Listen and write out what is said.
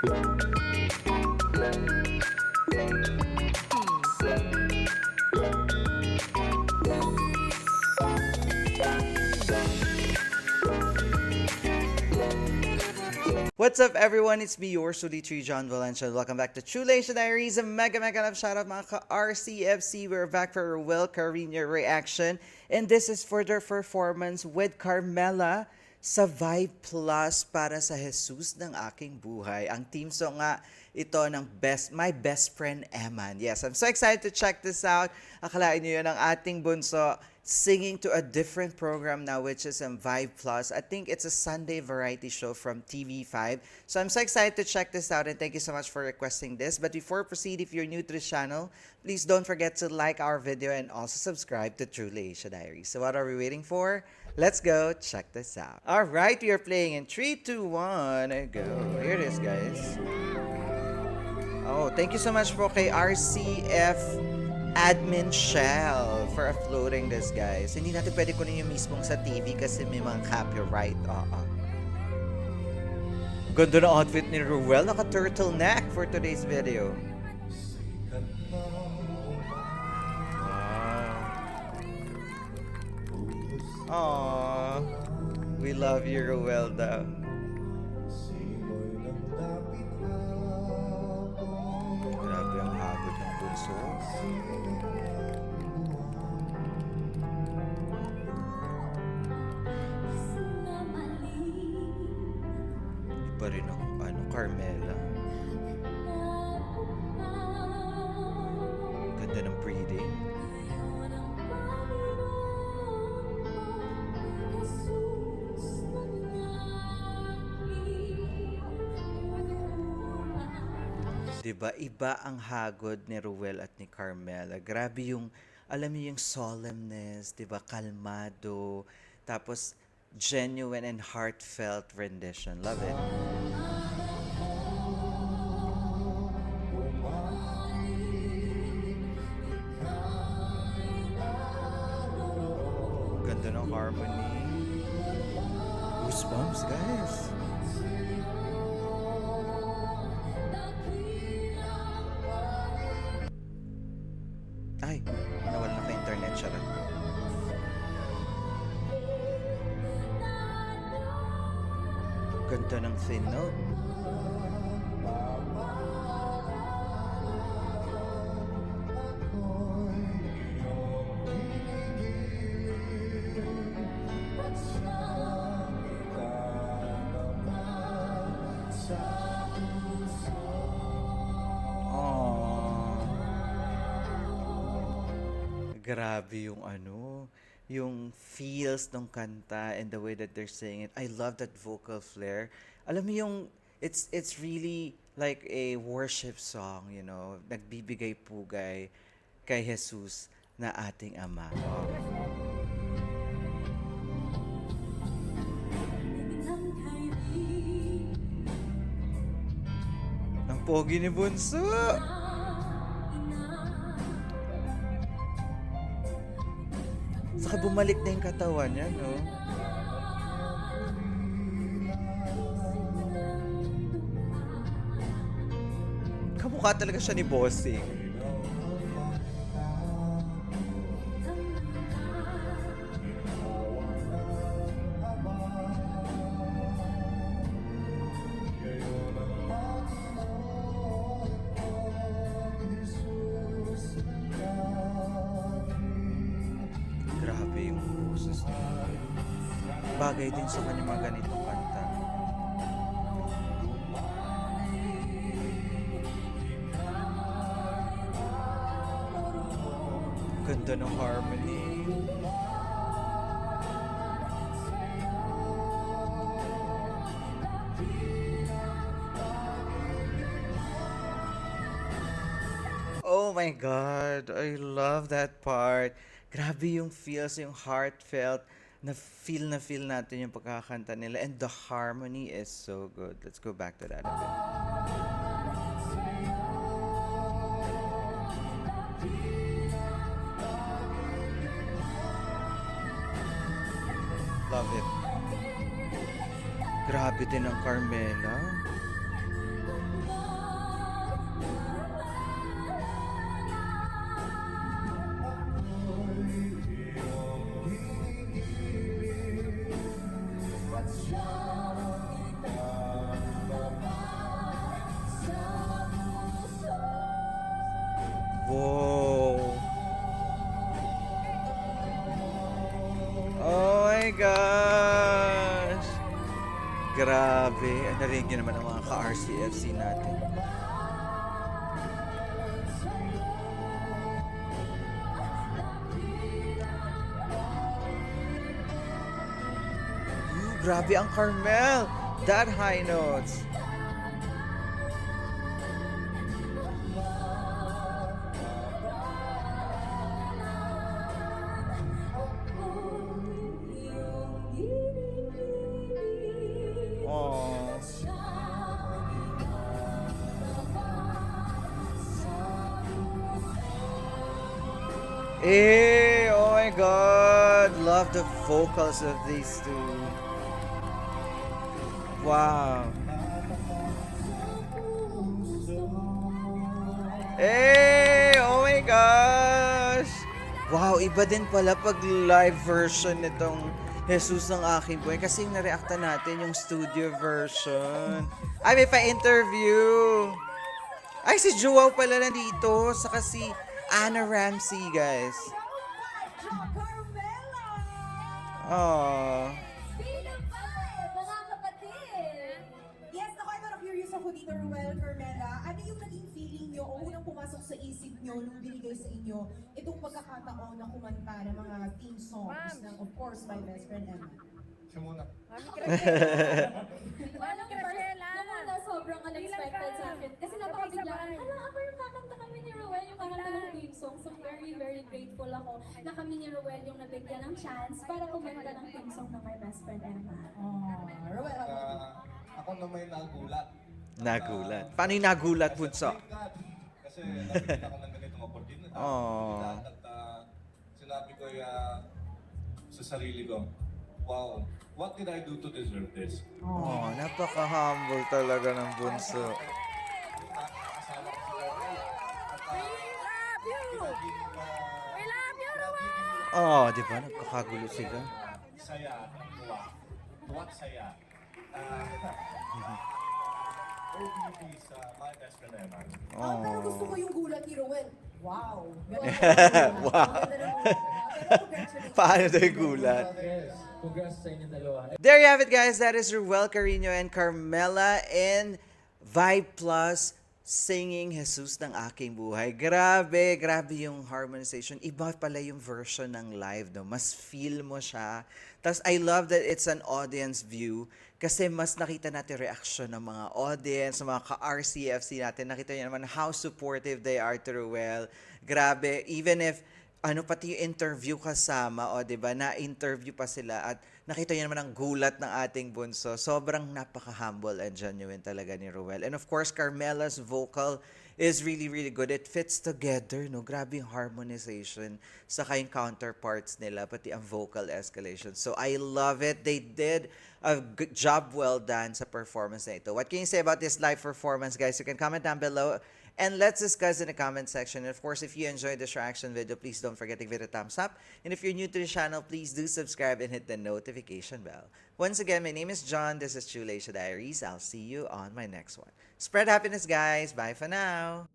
What's up everyone? It's me, your Sulitri John Valencia. Welcome back to Chulation Diaries. A mega love shoutout mga ka-RCFC. We're back for Ruel Carino reaction. And this is for their performance with Carmela sa Vibe Plus para sa Jesus ng Aking Buhay. Ang team song nga ito ng My Best Friend Eman. Yes, I'm so excited to check this out. Akalain niyo yun ang ating bunso singing to a different program now, which is Vibe Plus. I think it's a Sunday variety show from TV5. So I'm so excited to check this out, and thank you so much for requesting this. But before I proceed, if you're new to this channel, please don't forget to like our video and also subscribe to Truly Asia Diaries. So what are we waiting for? Let's go check this out. All right, we are playing in 3, 2, 1, and go. Here it is, guys. Oh, thank you so much for kay RCF Admin Shell for uploading this, guys. Hindi natin pwede kunin yung mismong sa TV kasi may mga copyright. Ganda na outfit ni Ruel. Naka-turtleneck for today's video. Wow. Aww. We love you, Ruel, daw. Grabe ang habot ng bunso. Iba rin ang Carmela. Ganda ng breathing. Diba, iba ang hagod ni Ruel at ni Carmela. Grabe yung, alam mo yung solemnness, diba, kalmado, tapos genuine and heartfelt rendition. Love it. Ganda ng harmony. Goosebumps, guys. Ay, nawala na ka internet siya lang. Ganda ng thin note. Grabe yung yung feels ng kanta and the way that they're saying it. I love that vocal flair. Alam mo yung, it's really like a worship song, you know, nagbibigay pugay kay Jesus na ating Ama. Oh. Ang pogi ni Bunso! Saka bumalik na yung katawan niya, no? Kamukha talaga siya ni Bossing. Grabe yung boses niya. Bagay din sa kanya mga ganitong kanta. Ganda ng harmony. Oh my God, I love that part. Grabe yung feels, yung heartfelt, na feel natin yung pagkakanta nila. And the harmony is so good. Let's go back to that a bit. Love it. Grabe din ang Carmela. Wow. Oh my gosh. Grabe. Narinig niyo naman ang mga ka-RCFC natin. Grabe ang Carmel. That high notes. Oh. Oh my god. Love the vocals of these two. Wow. Oh my gosh. Wow, iba din pala pag live version nitong Jesus ng aking buhay. Kasi yung nareacta natin yung studio version. Ay, may pa-interview. Ay, si Joao pala nandito. Saka si Anna Ramsey, guys. Oh. Mga kapatid! Yes, ako ay parang curious ako dito, Ruel, Carmela. Ano yung naging feeling nyo o unang pumasok sa isip nyo nung binigay sa inyo itong pagkakataon na kumanta ng mga theme songs ng, of course, my best friend Emma? Siya muna. Nung una, sobrang unexpected sa akin. Kasi napakabiglaan. Ako yung kakanta kami ni Ruel, yung kakanta ng theme song. So very, very grateful ako na kami ni Ruel yung nabigyan ng chance para kumanta ng theme song ng my best friend Emma. Ruel, Ako na may nagulat. Nagulat. Paano yung nagulat, Bunso? Kasi nabigyan ako ng ganitong opportunity. Oh. At sinabi ko sa sarili ko, wow, what did I do to deserve this? Oh, napaka-humble talaga ng Bunso. Nakakasama ko si Roel. Oh, di ba? Nagkakagulo sila. Saya, tuwa. Tuwa't saya. OPP sa my best friend Emma. pero gusto ko yung gulat ni Ruel. Wow! Wow. Paano daw yung gulat? Yes. Congrats sa inyo dalawa. There you have it, guys. That is Ruel Carino and Carmela in Vibe Plus singing Jesus ng Aking Buhay. Grabe, grabe yung harmonization. Iba pala yung version ng live, no? Mas feel mo siya. Tapos I love that it's an audience view kasi mas nakita natin reaction ng mga audience, ng mga ka-RCFC natin. Nakita niyo naman how supportive they are to Ruel. Grabe, even if pati yung interview kasama, o 'di ba? Na-interview pa sila at nakita niyo naman ang gulat ng ating Bunso. Sobrang napaka-humble and genuine talaga ni Ruel. And of course, Carmela's vocal is really, really good. It fits together, no? Grabe yung harmonization sa kayong counterparts nila, pati ang vocal escalation. So, I love it. They did a good job well done sa performance na ito. What can you say about this live performance, guys? You can comment down below. And let's discuss in the comment section. And of course, if you enjoyed this reaction video, please don't forget to give it a thumbs up. And if you're new to the channel, please do subscribe and hit the notification bell. Once again, my name is John. This is Chulesha Diaries. I'll see you on my next one. Spread happiness, guys. Bye for now.